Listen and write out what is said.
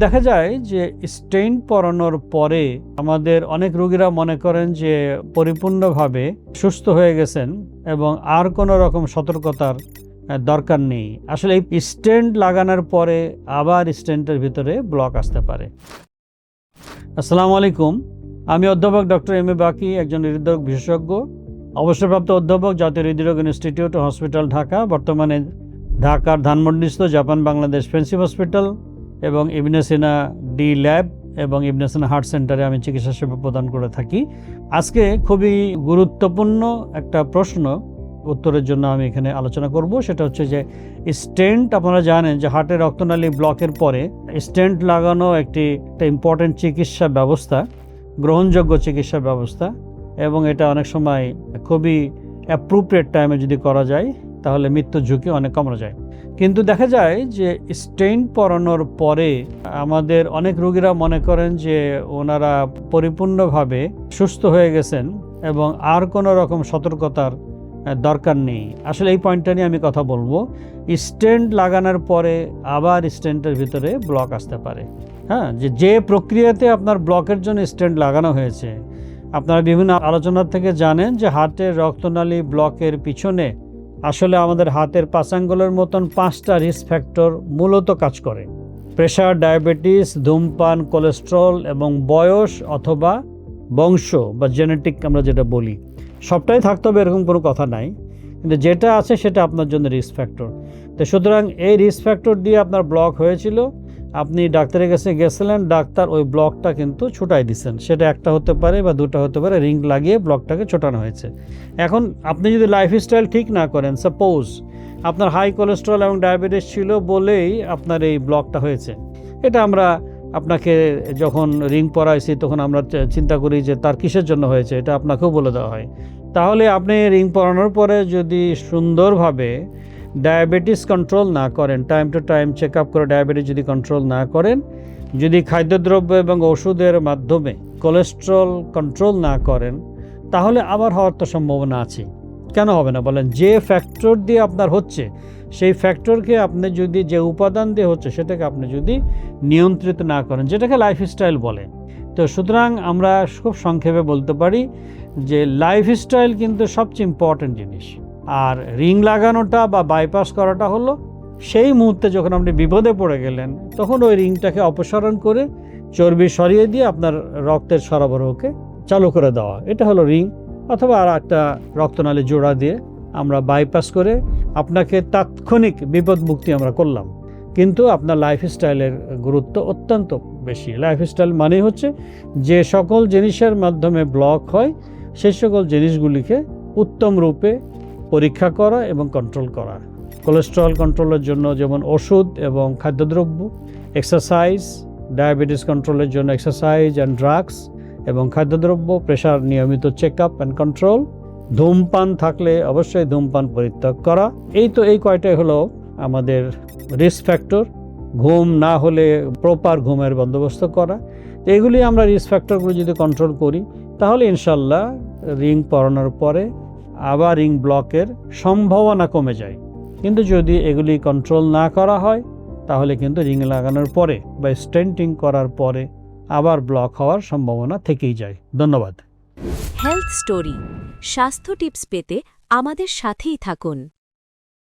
দেখা যায় যে স্টেন্ট পরানোর পরে আমাদের অনেক রোগীরা মনে করেন যে পরিপূর্ণভাবে সুস্থ হয়ে গেছেন এবং আর কোনো রকম সতর্কতার দরকার নেই। আসলে এই স্টেন্ট লাগানোর পরে আবার স্টেন্টের ভিতরে ব্লক আসতে পারে। আসসালামু আলাইকুম, আমি অধ্যাপক ডক্টর এম এ বাকি, একজন হৃদরোগ বিশেষজ্ঞ, অবসরপ্রাপ্ত অধ্যাপক, জাতীয় হৃদরোগ ইনস্টিটিউট ও হসপিটাল ঢাকা। বর্তমানে ঢাকার ধানমন্ডিস্থ জাপান বাংলাদেশ ফ্রেন্ডশিপ হসপিটাল এবং ইবনে সিনা ডি ল্যাব এবং ইবনে সিনা হার্ট সেন্টারে আমি চিকিৎসা সেবা প্রদান করে থাকি। আজকে খুবই গুরুত্বপূর্ণ একটা প্রশ্ন উত্তরের জন্য আমি এখানে আলোচনা করব। সেটা হচ্ছে যে স্টেন্ট, আপনারা জানেন যে হার্টের রক্তনালী ব্লকের পরে স্টেন্ট লাগানো একটা ইম্পর্টেন্ট চিকিৎসা ব্যবস্থা, গ্রহণযোগ্য চিকিৎসা ব্যবস্থা, এবং এটা অনেক সময় খুবই অ্যাপ্রোপ্রিয়েট টাইমে যদি করা যায় তাহলে মৃত্যুর ঝুঁকি অনেক কমানো যায়। কিন্তু দেখা যায় যে স্টেন্ট পরানোর পরে আমাদের অনেক রোগীরা মনে করেন যে ওনারা পরিপূর্ণভাবে সুস্থ হয়ে গেছেন এবং আর কোনো রকম সতর্কতার দরকার নেই। আসলে এই পয়েন্টটা নিয়ে আমি কথা বলবো। স্টেন্ট লাগানোর পরে আবার স্টেন্টের ভিতরে ব্লক আসতে পারে। হ্যাঁ, যে প্রক্রিয়াতে আপনার ব্লকের জন্য স্টেন্ট লাগানো হয়েছে, আপনারা বিভিন্ন আলোচনা থেকে জানেন যে হার্টের রক্তনালী ব্লকের পিছনে আসলে আমাদের হাতের পাঁচাঙ্গুলের মতন 5টা রিস্ক ফ্যাক্টর মূলত কাজ করে। প্রেশার, ডায়াবেটিস, ধূমপান, কোলেস্ট্রল এবং বয়স অথবা বংশ বা জেনেটিক আমরা যেটা বলি, সবটাই থাকতে হবে এরকম কোনো কথা নাই, কিন্তু যেটা আছে সেটা আপনার জন্য রিস্ক ফ্যাক্টর। তো সুতরাং এই রিস্ক ফ্যাক্টর দিয়ে আপনার ব্লক হয়েছিল, আপনি ডাক্তারের কাছে গেছিলেন, ডাক্তার ওই ব্লকটা কিন্তু ছুটাই দিচ্ছেন। সেটা একটা হতে পারে বা দুটো হতে পারে, রিং লাগিয়ে ব্লকটাকে ছোটানো হয়েছে। এখন আপনি যদি লাইফস্টাইল ঠিক না করেন, সাপোজ আপনার হাই কোলেস্ট্রল এবং ডায়াবেটিস ছিল বলেই আপনার এই ব্লকটা হয়েছে, এটা আমরা আপনাকে যখন রিং পরাইছি তখন আমরা চিন্তা করি যে তার কিসের জন্য হয়েছে, এটা আপনাকেও বলে দেওয়া হয়। তাহলে আপনি রিং পরানোর পরে যদি সুন্দরভাবে ডায়াবেটিস কন্ট্রোল না করেন, time to time check up করে ডায়াবেটিস যদি কন্ট্রোল না করেন, যদি খাদ্যদ্রব্য এবং ওষুধের মাধ্যমে কোলেস্ট্রল কন্ট্রোল না করেন, তাহলে আবার হওয়ার তো সম্ভাবনা আছে। কেন হবে না বলেন? যে ফ্যাক্টর দিয়ে আপনার হচ্ছে সেই ফ্যাক্টরকে আপনি যদি, যে উপাদান দিয়ে হচ্ছে সেটাকে আপনি যদি নিয়ন্ত্রিত না করেন, যেটাকে লাইফস্টাইল বলে। তো সুতরাং আমরা খুব সংক্ষেপে বলতে পারি যে লাইফস্টাইল কিন্তু সবচেয়ে ইম্পর্ট্যান্ট জিনিস। আর রিং লাগানোটা বা বাইপাস করাটা হলো সেই মুহূর্তে যখন আপনি বিপদে পড়ে গেলেন, তখন ওই রিংটাকে অপসারণ করে চর্বি সরিয়ে দিয়ে আপনার রক্তের সরবরাহকে চালু করে দেওয়া, এটা হলো রিং। অথবা আর একটা রক্তনালী জোড়া দিয়ে আমরা বাইপাস করে আপনাকে তাৎক্ষণিক বিপদ মুক্তি আমরা করলাম। কিন্তু আপনার লাইফস্টাইলের গুরুত্ব অত্যন্ত বেশি। লাইফস্টাইল মানে হচ্ছে যে সকল জিনিসের মাধ্যমে ব্লক হয় সেই সকল জিনিসগুলিকে উত্তম রূপে পরীক্ষা করা এবং কন্ট্রোল করা। কোলেস্ট্রল কন্ট্রোলের জন্য যেমন ওষুধ এবং খাদ্যদ্রব্য, এক্সারসাইজ, ডায়াবেটিস কন্ট্রোলের জন্য এক্সারসাইজ অ্যান্ড ড্রাগস এবং খাদ্যদ্রব্য, প্রেশার নিয়মিত চেক আপ অ্যান্ড কন্ট্রোল, ধূমপান থাকলে অবশ্যই ধূমপান পরিত্যাগ করা। এই কয়টাই হলো আমাদের রিস্ক ফ্যাক্টর। ঘুম না হলে প্রপার ঘুমের বন্দোবস্ত করা। এগুলি আমরা রিস্ক ফ্যাক্টরগুলো যদি কন্ট্রোল করি তাহলে ইনশাল্লাহ রিং পরানোর পরে আবার রিং ব্লকের সম্ভাবনা কমে যায়। কিন্তু যদি এগুলি কন্ট্রোল না করা হয় তাহলে কিন্তু রিং লাগানোর পরে বা স্টেন্টিং করার পরে আবার ব্লক হওয়ার সম্ভাবনা থেকেই যায়। ধন্যবাদ। হেলথ স্টোরি, স্বাস্থ্য টিপস পেতে আমাদের সাথেই থাকুন।